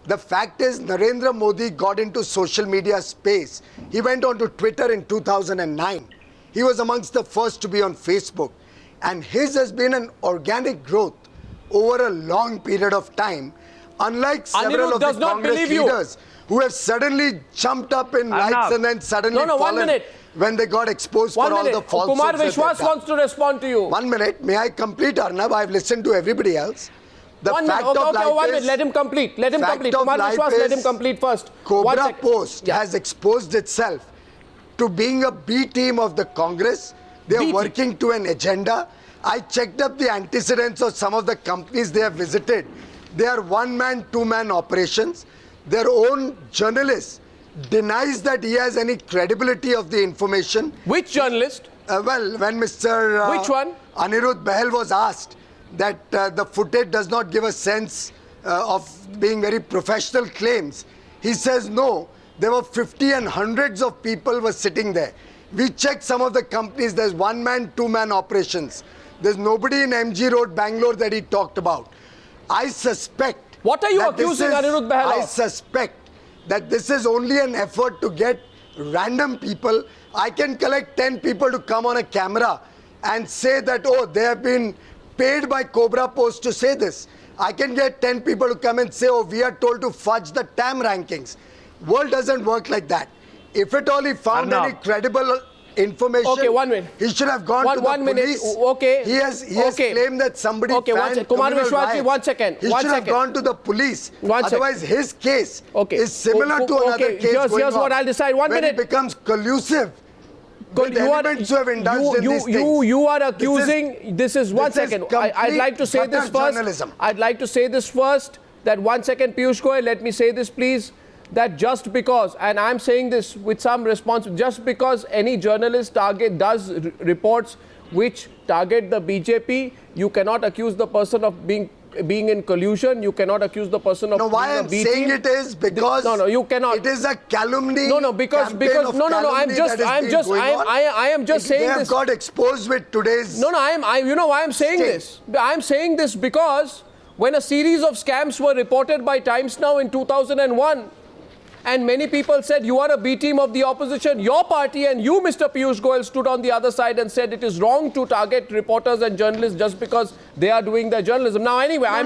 The fact is, Narendra Modi got into social media space. He went on to Twitter in 2009. He was amongst the first to be on Facebook. And his has been an organic growth over a long period of time, unlike several Anirudh of does the not Congress believe you. leaders who have suddenly jumped up in lights and then suddenly fallen when they got exposed for all the falsehoods. Kumar Vishwas wants to respond to you. 1 minute. May I complete, Arnab? I've listened to everybody else. The One fact minute. of Okay, life one is, minute. Let him complete. Let him complete. Kumar Vishwas, let him complete first. Cobra Post has exposed itself to being a B team of the Congress. They are working to an agenda. I checked up the antecedents of some of the companies they have visited. They are one-man, two-man operations. Their own journalist denies that he has any credibility of the information. Which journalist? Well, when Mr. Which one? Anirudh Bahal was asked that the footage does not give a sense of being very professional claims, he says no, there were 50 and hundreds of people were sitting there. We checked some of the companies, there's one-man, two-man operations. There's nobody in MG Road, Bangalore that he talked about. I suspect... What are you accusing Anirudh Bahal of? I suspect that this is only an effort to get random people. I can collect 10 people to come on a camera and say that, oh, they have been paid by Cobra Post to say this. I can get 10 people to come and say, oh, we are told to fudge the TAM rankings. World doesn't work like that. If at all he found any credible information, okay, 1 minute. He should have gone to the police. Okay. He has claimed that somebody planned Kumar Vishwas, 1 second. He should have gone to the police. Otherwise, his case is similar to another case going Here's what I'll decide. 1 minute. When it becomes collusive with elements who have indulged in these things. You are accusing... This is 1 second. I'd like to say this first. I'd like to say this first. That 1 second, Piyush Goyal, let me say this, please. That just because, and I'm saying this with some response, just because any journalist does reports which target the BJP, you cannot accuse the person of being in collusion. You cannot accuse the person of why I'm saying it is because you cannot. It is a calumny. Because I'm just saying they have this. Got exposed with today's. You know why I'm saying this? I'm saying this because when a series of scams were reported by Times Now in 2001. And many people said, you are a B team of the opposition. Your party and you, Mr. Piyush Goyal, stood on the other side and said it is wrong to target reporters and journalists just because they are doing their journalism. Now, anyway, I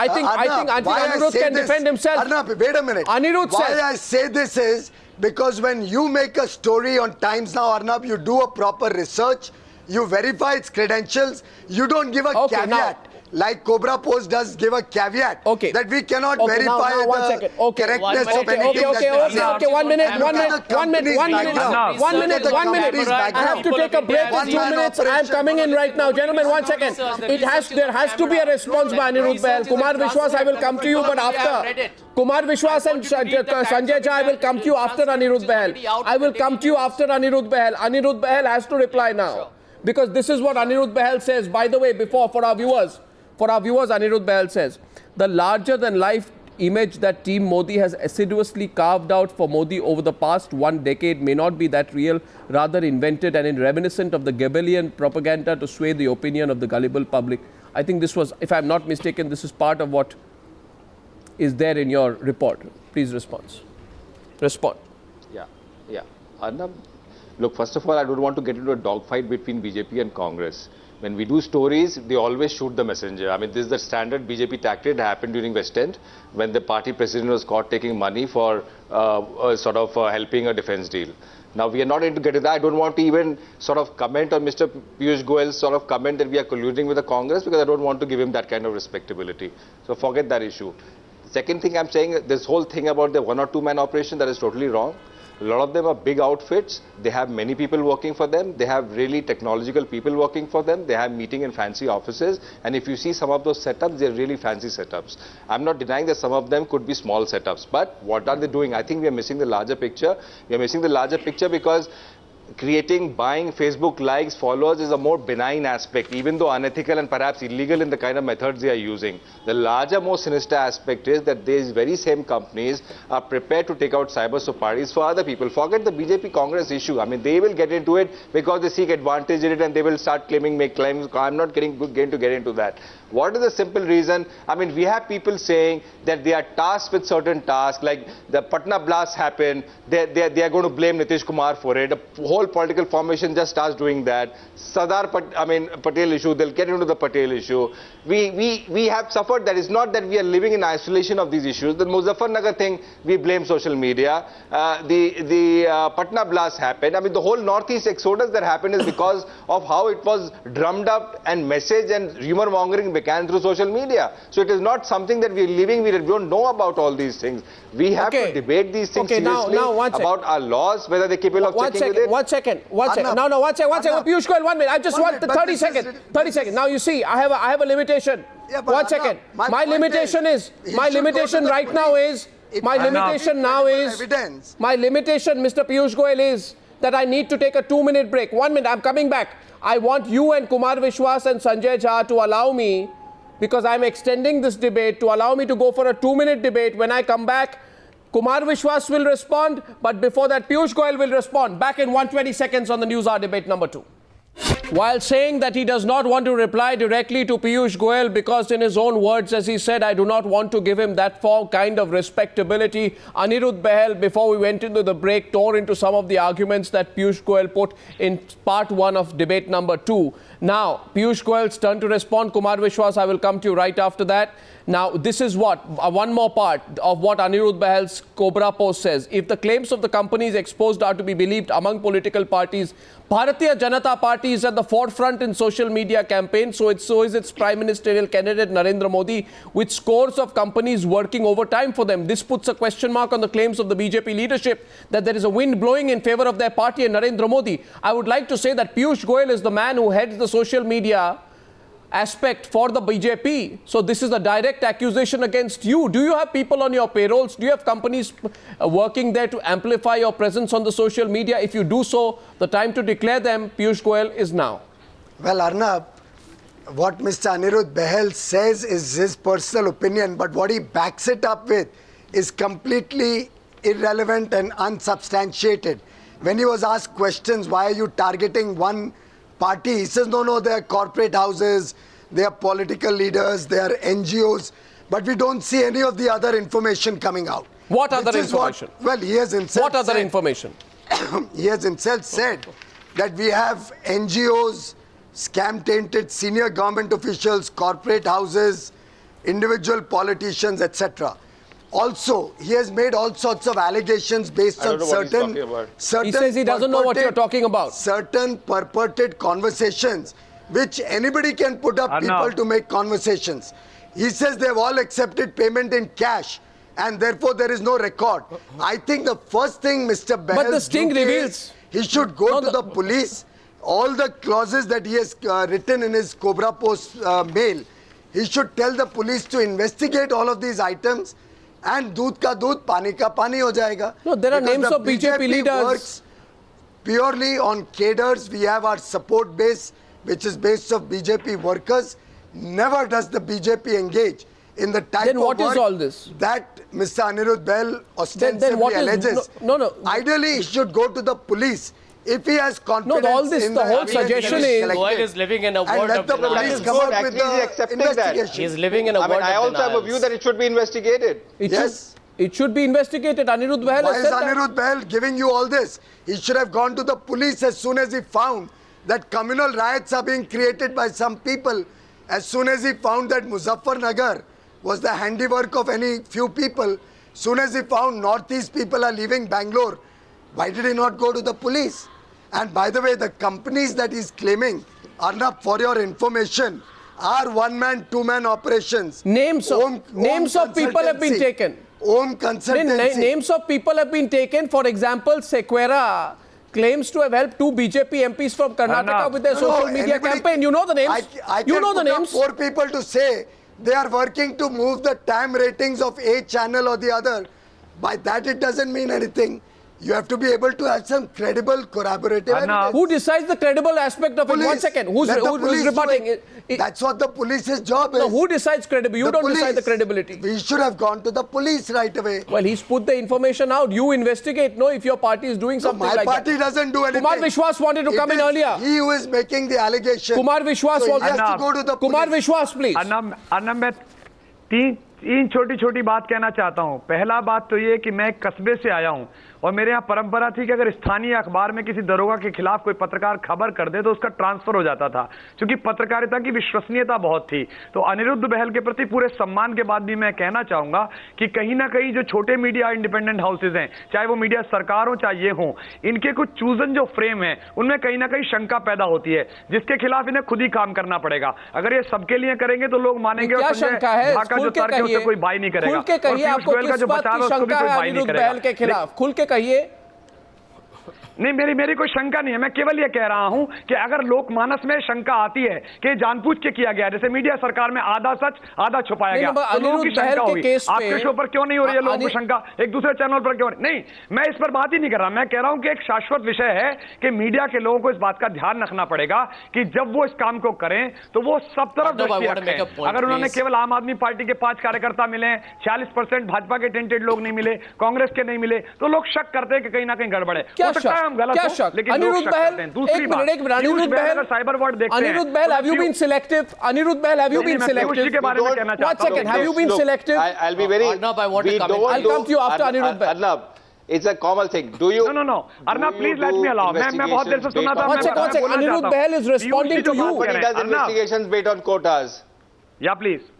think Anirudh can defend himself. Arnab, wait a minute. Anirudh says. Why I say this is because when you make a story on Times Now, Arnab, you do a proper research, you verify its credentials, you don't give a caveat. Now, like Cobra Post does give a caveat that we cannot verify the correctness of anything Okay, 1 minute. I have to take a break in 2 minutes. I am coming in right now. Gentlemen, 1 second. There has to be a response by Anirudh Bahal. Kumar Vishwas, I will come to you, but after. Kumar Vishwas and Sanjay Jha, I will come to you after Anirudh Bahal. I will come to you after Anirudh Bahal. Anirudh Bahal has to reply now. Because this is what Anirudh Bahal says. By the way, for our viewers, Anirudh Bahal says, the larger-than-life image that Team Modi has assiduously carved out for Modi over the past 1 decade may not be that real, rather invented and reminiscent of the Goebbelian propaganda to sway the opinion of the gullible public. I think this was, if I'm not mistaken, this is part of what is there in your report. Please respond. Yeah. Arnab, look, first of all, I don't want to get into a dogfight between BJP and Congress. When we do stories, they always shoot the messenger. I mean, this is the standard BJP tactic that happened during West End when the party president was caught taking money for helping a defense deal. Now, we are not going to get into that. I don't want to even comment on Mr. Piyush Goyal's comment that we are colluding with the Congress because I don't want to give him that kind of respectability. So forget that issue. Second thing I'm saying, this whole thing about the 1 or 2 man operation, that is totally wrong. A lot of them are big outfits. They have many people working for them. They have really technological people working for them. They have meeting in fancy offices. And if you see some of those setups, they're really fancy setups. I'm not denying that some of them could be small setups. But what are they doing? I think we are missing the larger picture. We are missing the larger picture because buying Facebook likes, followers is a more benign aspect, even though unethical and perhaps illegal in the kind of methods they are using. The larger, more sinister aspect is that these very same companies are prepared to take out cyber safaris for other people. Forget the BJP Congress issue. I mean, they will get into it because they seek advantage in it and they will start make claims. I'm not going to get into that. What is the simple reason? I mean, we have people saying that they are tasked with certain tasks, like the Patna blast happened, they are going to blame Nitish Kumar for it. The whole political formation just starts doing that. Patel issue, they'll get into the Patel issue. We have suffered that. It's not that we are living in isolation of these issues. The Muzaffarnagar thing, we blame social media. The Patna blast happened. I mean, the whole Northeast exodus that happened is because of how it was drummed up and message and rumor mongering began through social media. So it is not something that we are living. We don't know about all these things. We have to debate these things seriously about our laws, whether they're capable of checking with it. One second. One second. Piyush Goyal, 1 minute. I just want the 30 seconds. 30 seconds. Now you see, I have a limitation. Yeah, 1 second. My limitation right now is, my limitation, Mr. Piyush Goyal, is that I need to take a 2-minute break. 1 minute, I'm coming back. I want you and Kumar Vishwas and Sanjay Jha to allow me, because I'm extending this debate, to allow me to go for a 2-minute debate. When I come back, Kumar Vishwas will respond, but before that, Piyush Goyal will respond. Back in 120 seconds on the News Hour debate number 2. While saying that he does not want to reply directly to Piyush Goyal because, in his own words, as he said, I do not want to give him that kind of respectability, Anirudh Behel, before we went into the break, tore into some of the arguments that Piyush Goyal put in part 1 of debate number 2. Now, Piyush Goyal's turn to respond. Kumar Vishwas, I will come to you right after that. Now, this is one more part of what Anirudh Behel's Cobra post says. If the claims of the companies exposed are to be believed among political parties, Bharatiya Janata Party is at the forefront in social media campaigns, so is its Prime Ministerial candidate Narendra Modi, with scores of companies working overtime for them. This puts a question mark on the claims of the BJP leadership that there is a wind blowing in favor of their party and Narendra Modi. I would like to say that Piyush Goyal is the man who heads the social media aspect for the BJP. So this is a direct accusation against you. Do you have people on your payrolls? Do you have companies working there to amplify your presence on the social media? If you do so, the time to declare them, Piyush Goyal, is now. Well, Arnab, what Mr. Anirudh Behel says is his personal opinion, but what he backs it up with is completely irrelevant and unsubstantiated. When he was asked questions, why are you targeting one party? He says, no, they are corporate houses, they are political leaders, they are NGOs, but we don't see any of the other information coming out. What other information? Well, he has himself What other information? He has himself said that we have NGOs, scam-tainted senior government officials, corporate houses, individual politicians, etc. Also, he has made all sorts of allegations based on certain he says he doesn't know what you're talking about. Certain purported conversations, which anybody can put up people to make conversations. He says they've all accepted payment in cash, and therefore there is no record. I think the first thing Mr. Behel, but the sting reveals, he should go to the police. All the clauses that he has written in his Cobra Post mail, he should tell the police to investigate all of these items. And दूध का दूध, पानी का पानी हो जाएगा. No, there are names of BJP leaders. Works purely on cadres. We have our support base, which is based of BJP workers. Never does the BJP engage in the type then of what work is all this? That Mr. Anirudh Behel ostensibly alleges. No. Ideally, he should go to the police. If he has confidence the whole suggestion is Goyal is living in a world let of the denial. police come up with the investigation. He is living in a world of I also have a denials. view that it should be investigated. It should be investigated. Anirudh Behel Why has is said Anirudh Behel giving you all this? He should have gone to the police as soon as he found that communal riots are being created by some people. As soon as he found that Muzaffarnagar was the handiwork of any few people, soon as he found Northeast people are leaving Bangalore, why did he not go to the police? And by the way, the companies that he's claiming, Arnab, for your information, are one-man, two-man operations. Names of people have been taken. Om Consultancy. Names of people have been taken. For example, Sequeira claims to have helped 2 BJP MPs from Karnataka with their social media campaign. You know the names. You know the names. 4 people to say they are working to move the TAM ratings of a channel or the other. By that, it doesn't mean anything. You have to be able to have some credible corroborative evidence. Who decides the credible aspect of it? 1 second. Who's Let the police do rebutting it. it? That's what the police's job is. No, who decides credibility? You The don't decide the police. credibility. We should have gone to the police right away. Well, he's put the information out. You investigate, no, if your party is doing So something my like party that. doesn't do anything. Kumar Vishwas wanted to It come in is earlier. He who is making the allegation. Kumar Vishwas So he wants has to go to the Kumar police. Vishwas, please. अन्ना मैं तीन छोटी छोटी बात कहना चाहता हूं। पहला बात तो ये कि मैं एक कस्बे से आया हूं और मेरे यहाँ परंपरा थी कि अगर स्थानीय अखबार में किसी दरोगा के खिलाफ कोई पत्रकार खबर कर दे तो उसका ट्रांसफर हो जाता था, क्योंकि पत्रकारिता की विश्वसनीयता बहुत थी। तो अनिरुद्ध बहल के प्रति पूरे सम्मान के बाद भी मैं कहना चाहूंगा कि कहीं ना कहीं जो छोटे मीडिया इंडिपेंडेंट हाउसेज हैं, चाहे वो मीडिया सरकार हो चाहे ये हो, इनके कुछ चूजन जो फ्रेम है उनमें कहीं ना कहीं शंका पैदा होती है, जिसके खिलाफ इन्हें खुद ही काम करना पड़ेगा। अगर ये सबके लिए करेंगे तो लोग मानेंगे क्या और शंका है? का जो तर्क है उसे कोई बाई नहीं करेगा। खुल के कहिए, आपको किस बात की शंका है अनिरुद्ध बहल के खिलाफ? खुल के कहिए। नहीं, मेरी कोई शंका नहीं है। मैं केवल ये कह रहा हूं कि अगर लोकमानस में शंका आती है कि जानबूझ के किया गया, जैसे मीडिया सरकार में आधा सच आधा छुपाया गया, तो लोगों की शंका होगी। आपके शो पर क्यों नहीं हो रही है लोगों की शंका? एक दूसरे चैनल पर क्यों नहीं? मैं इस पर बात ही नहीं कर रहा। मैं कह रहा हूं कि एक शाश्वत विषय है कि मीडिया के लोगों को इस बात का ध्यान रखना पड़ेगा कि जब वो इस काम को करें तो वो सब तरफ दृष्टि रखें। अगर उन्होंने केवल आम आदमी पार्टी के 5 कार्यकर्ता मिले, 46% भाजपा के टेंटेड लोग नहीं मिले, कांग्रेस के नहीं मिले, तो लोग शक करते हैं कि कहीं ना कहीं गड़बड़ है। हो सकता है हम गलत हो, लेकिन अनिरुद्ध बहल, दूसरी बात, अनिरुद्ध बहल, साइबर वर्ड देखते हैं। अनिरुद्ध बहल, have you been selective? Aनिरुद्ध Bahl, have you been selective? के बारे में कहना चाहता हूं। 1 second, have you been selective? I'll be very. Arnab, I want to come in. I'll come to you after Aनिरुद्ध Bahl. Arnab, it's a common thing. Do you? No. Arnab, please let me allow. मैं बहुत देर से सुना था। One second. Aनिरुद्ध Bahl is responding to you. Nobody does investigations based on quotas. Yeah, please.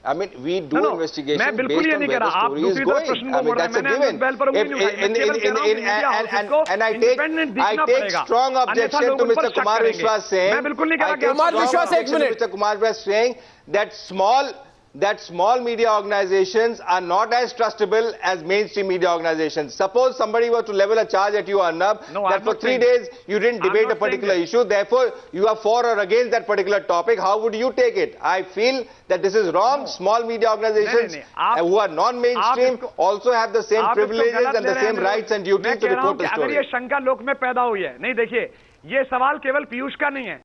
I mean, we do investigations मैं बिल्कुल ये नहीं कह रहा। आप दूसरी तरफ प्रश्न को बोल रहे हैं। मैंने अनिरुद्ध बहल पर उंगली नहीं उठाई। मैं केवल कह रहा हूं कि मीडिया हाउसेस को इंडिपेंडेंट दिखना पड़ेगा। I take strong objection to Mr. Kumar Vishwas saying. मैं बिल्कुल नहीं कह रहा कि Kumar Vishwas, एक minute. Mr. Kumar Vishwas saying that small media organizations are not as trustable as mainstream media organizations. Suppose somebody were to level a charge at you, Arnab, that for 3 days you didn't debate a particular issue, therefore you are for or against that particular topic. How would you take it? I feel that this is wrong. Small media organizations who are non-mainstream also have the same privileges and the same rights and duties to report the story. अगर ये शंका लोक में पैदा हुई है, नहीं देखिए, ये सवाल केवल पीयूष का नहीं है।